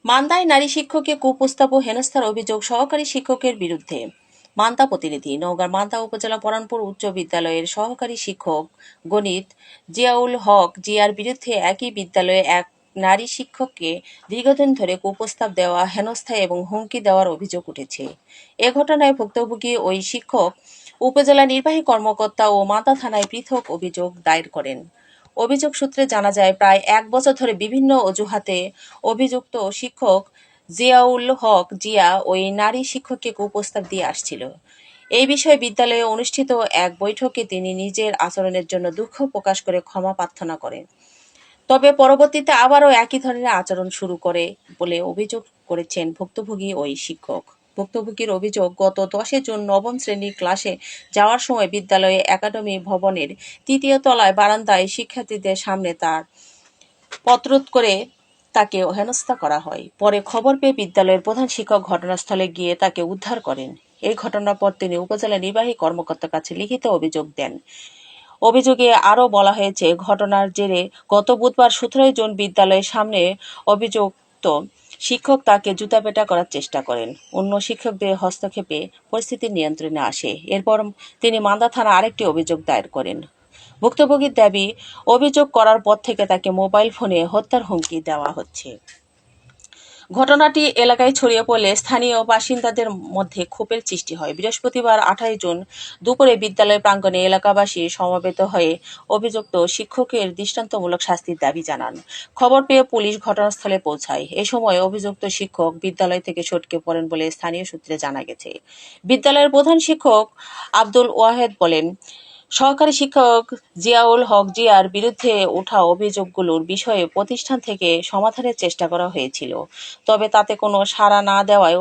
মান্দায় নারী শিক্ষককে কুপ্রস্তাব ও হেনস্থার অভিযোগ সহকারী শিক্ষকের বিরুদ্ধে। মান্দা প্রতিনিধি। নওগাঁর মান্দা উপজেলা পরানপুর উচ্চ বিদ্যালয়ের সহকারী শিক্ষক গণিত জিয়াউল হক জিয়ার বিরুদ্ধে একই বিদ্যালয়ে এক নারী শিক্ষককে দীর্ঘদিন ধরে কুপ্রস্তাব দেওয়া, হেনস্থা এবং হুমকি দেওয়ার অভিযোগ উঠেছে। এ ঘটনায় ভুক্তভোগী ওই শিক্ষক উপজেলা নির্বাহী কর্মকর্তা ও মান্দা থানায় পৃথক অভিযোগ দায়ের করেন। অভিযোগ সূত্রে জানা যায়, প্রায় ১ বছর ধরে বিভিন্ন অজুহাতে অভিযুক্ত শিক্ষক জিয়াউল হক জিয়া ওই নারী শিক্ষককে কুপ্রস্তাব দিয়ে আসছিল। এই বিষয়ে বিদ্যালয়ে অনুষ্ঠিত এক বৈঠকে তিনি নিজের আচরণের জন্য দুঃখ প্রকাশ করে ক্ষমা প্রার্থনা করেন। তবে পরবর্তীতে আবারও একই ধরনের আচরণ শুরু করে বলে অভিযোগ করেছেন ভুক্তভোগী ওই শিক্ষক। ভুক্তভোগীর অভিযোগ, গত ১০ জুন নবম শ্রেণীর ক্লাসে যাওয়ার সময় বিদ্যালয়ে একাডেমি ভবনের ৩য় তলায় বারান্দায় শিক্ষার্থীদের সামনে তার পথরোধ করে তাকে হেনস্থা করা হয়। পরে খবর পেয়ে বিদ্যালয়ের প্রধান শিক্ষক ঘটনাস্থলে গিয়ে তাকে উদ্ধার করেন। এই ঘটনার পর তিনি উপজেলা নির্বাহী কর্মকর্তার কাছে লিখিত অভিযোগ দেন। অভিযোগে আরও বলা হয়েছে, ঘটনার জেরে গত বুধবার ১৭ জুন বিদ্যালয়ের সামনে অভিযুক্ত শিক্ষক তাকে জুতাপেটা করার চেষ্টা করেন। অন্য শিক্ষকদের হস্তক্ষেপে পরিস্থিতি নিয়ন্ত্রণে আসে। এরপর তিনি মান্দা থানায় আরেকটি অভিযোগ দায়ের করেন। ভুক্তভোগীর দাবি, অভিযোগ করার পর থেকে তাকে মোবাইল ফোনে হত্যার হুমকি দেওয়া হচ্ছে। ঘটনাটি এলাকায় ছড়িয়ে পড়লে স্থানীয় বাসিন্দাদের মধ্যে ক্ষোভের সৃষ্টি হয়। বৃহস্পতিবার ২৮ জুন দুপুরে বিদ্যালয় প্রাঙ্গণে এলাকাবাসী সমবেত হয়ে অভিযুক্ত শিক্ষকের দৃষ্টান্তমূলক শাস্তির দাবি জানান। খবর পেয়ে পুলিশ ঘটনাস্থলে পৌঁছায়। এ সময় অভিযুক্ত শিক্ষক বিদ্যালয় থেকে সটকে পড়েন বলে স্থানীয় সূত্রে জানা গেছে। বিদ্যালয়ের প্রধান শিক্ষক আব্দুল ওয়াহেদ বলেন, সহকারী শিক্ষক জিয়াউল হক জিয়ার বিরুদ্ধে ওঠা অভিযোগগুলোর বিষয়ে প্রতিষ্ঠান থেকে সমাধানের চেষ্টা করা হয়েছিল। তবে তাতে কোনো সাড়া না দেওয়ায়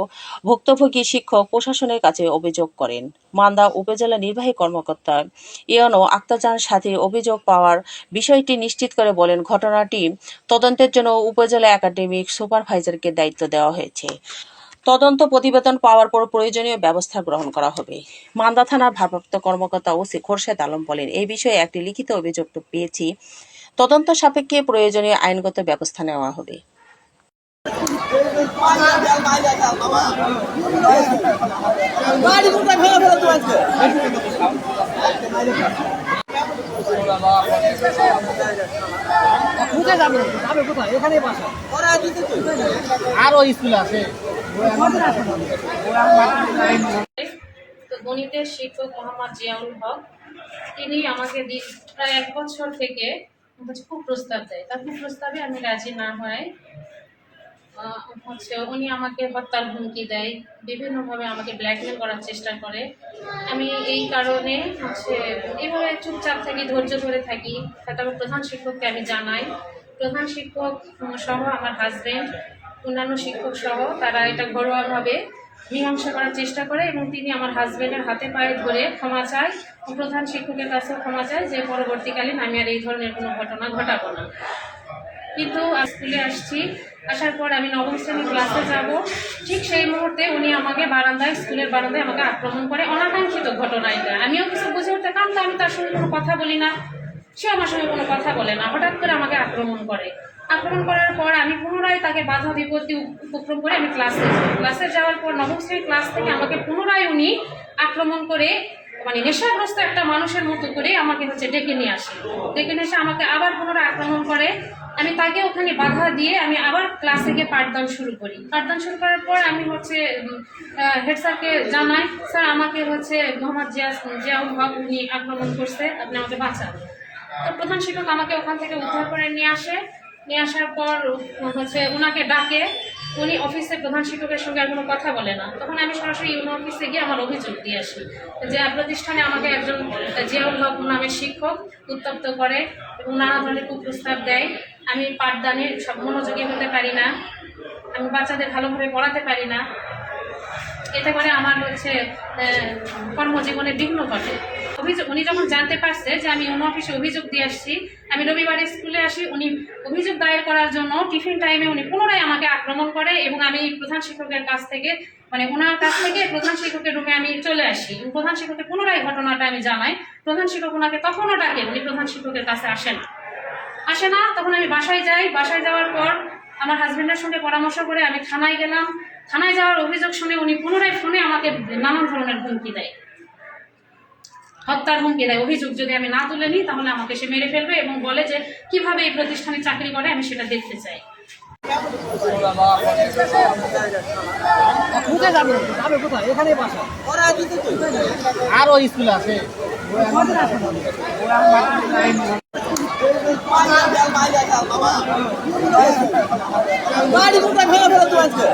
ভুক্তভোগী শিক্ষক প্রশাসনের কাছে অভিযোগ করেন। মান্দা উপজেলা নির্বাহী কর্মকর্তা ইয়নো আক্তারজান সাথী অভিযোগ পাওয়ার বিষয়টি নিশ্চিত করে বলেন, ঘটনাটি তদন্তের জন্য উপজেলা একাডেমিক সুপারভাইজারকে দায়িত্ব দেওয়া হয়েছে। তদন্ত প্রতিবেদন পাওয়ার পর প্রয়োজনীয় ব্যবস্থা গ্রহণ করা হবে। মান্দা থানার ভারপ্রাপ্ত কর্মকর্তা ওসি খোরশেদ আলম বলেন, এই বিষয়ে একটি লিখিত অভিযোগ পেয়েছি। তদন্ত সাপেক্ষে প্রয়োজনীয় আইনগত ব্যবস্থা নেওয়া হবে। আরো স্কুল আছে। তো গণিতের শিক্ষক মোহাম্মদ জিয়াউল হক, তিনি আমাকে প্রায় ১ বছর থেকে খুব প্রস্তাব দেয়। তার খুব প্রস্তাবে আমি রাজি না হয় উনি আমাকে হত্যার হুমকি দেয়, বিভিন্নভাবে আমাকে ব্ল্যাকমেল করার চেষ্টা করে। আমি এই কারণে এইভাবে চুপচাপ থাকি, ধৈর্য ধরে থাকি। তারপর প্রধান শিক্ষককে আমি জানাই। প্রধান শিক্ষক সহ আমার হাজবেন্ড, অন্যান্য শিক্ষক সহ তারা এটা ঘরোয়াভাবে মীমাংসা করার চেষ্টা করে এবং তিনি আমার হাজবেন্ডের হাতে পায়ে ধরে ক্ষমা চায়। প্রধান শিক্ষকের কাছেও ক্ষমা চায় যে পরবর্তীকালীন আমি আর এই ধরনের কোনো ঘটনা ঘটাবো না। কিন্তু স্কুলে আসছি, আসার পর আমি নবম শ্রেণীর ক্লাসে যাব, ঠিক সেই মুহূর্তে উনি আমাকে স্কুলের বারান্দায় আমাকে আক্রমণ করে। অনাকাঙ্ক্ষিত ঘটনা এটা। আমিও কিছু বুঝে উঠতে, কারণ আমি তার সঙ্গে কোনো কথা বলি না, সে আমার সঙ্গে কোনো কথা বলে না। হঠাৎ করে আমাকে আক্রমণ করে। আক্রমণ করার পর আমি পুনরায় তাকে বাধা বিপত্তি উপক্রম করে আমি ক্লাসে যাওয়ার পর নবম শ্রেণীর ক্লাস থেকে আমাকে পুনরায় উনি আক্রমণ করে, মানে নেশাগ্রস্ত একটা মানুষের মতো করে আমাকে ডেকে নিয়ে আসে। ডেকে নিয়ে এসে আমাকে আবার পুনরায় আক্রমণ করে। আমি তাকে ওখানে বাধা দিয়ে আমি আবার ক্লাসে গিয়ে পাঠদান শুরু করি। পাঠদান শুরু করার পর আমি হেড স্যারকে জানাই, স্যার আমাকে মোহাম্মদ জিয়াউল হক উনি আক্রমণ করছে, আপনি আমাকে বাঁচান। তো প্রধান শিক্ষক আমাকে ওখান থেকে উদ্ধার করে নিয়ে আসে। নিয়ে আসার পর ওনাকে ডাকে। উনি অফিসে প্রধান শিক্ষকের সঙ্গে আর কোনো কথা বলে না। তখন আমি সরাসরি ইউনো অফিসে গিয়ে আমার অভিযোগ দিয়ে আসি যে প্রতিষ্ঠানে আমাকে একজন জিয়াউল হক নামের শিক্ষক উত্তপ্ত করে এবং নানা ধরনের কুপ্রস্তাব দেয়। আমি পাঠদানে সব মনোযোগী হতে পারি না, আমি বাচ্চাদের ভালোভাবে পড়াতে পারি না। এতে করে আমার কর্মজীবনে বিঘ্ন ঘটে। উনি যখন জানতে পারছে যে আমি ইউনো অফিসে অভিযোগ দিয়ে আসছি, আমি রবিবারে স্কুলে আসি, উনি অভিযোগ দায়ের করার জন্য টিফিন টাইমে উনি পুনরায় আমাকে আক্রমণ করে এবং আমি প্রধান শিক্ষকের কাছ থেকে ওনার কাছ থেকে প্রধান শিক্ষকের রুমে আমি চলে আসি। প্রধান শিক্ষকের পুনরায় ঘটনাটা আমি জানাই। প্রধান শিক্ষক ওনাকে তখনও ডাকে, উনি প্রধান শিক্ষকের কাছে আসে না। তখন আমি বাসায় যাই। বাসায় যাওয়ার পর আমার হাজবেন্ডের সঙ্গে পরামর্শ করে আমি থানায় গেলাম। থানায় যাওয়ার অভিযোগ শুনে উনি পুনরায় ফোনে আমাকে নানান ধরনের হুমকি দেয়, হত্যার হুমকি দেয়। অভিযোগ যদি আমি না তুলে নিই তাহলে আমাকে সে মেরে ফেলবে এবং বলে যে কিভাবে এই প্রতিষ্ঠানে চাকরি করে আমি সেটা দেখতে চাই। আরো স্কুল আছে। বাড়ি কোথায় ভেঙে ফেলো তো আজকে?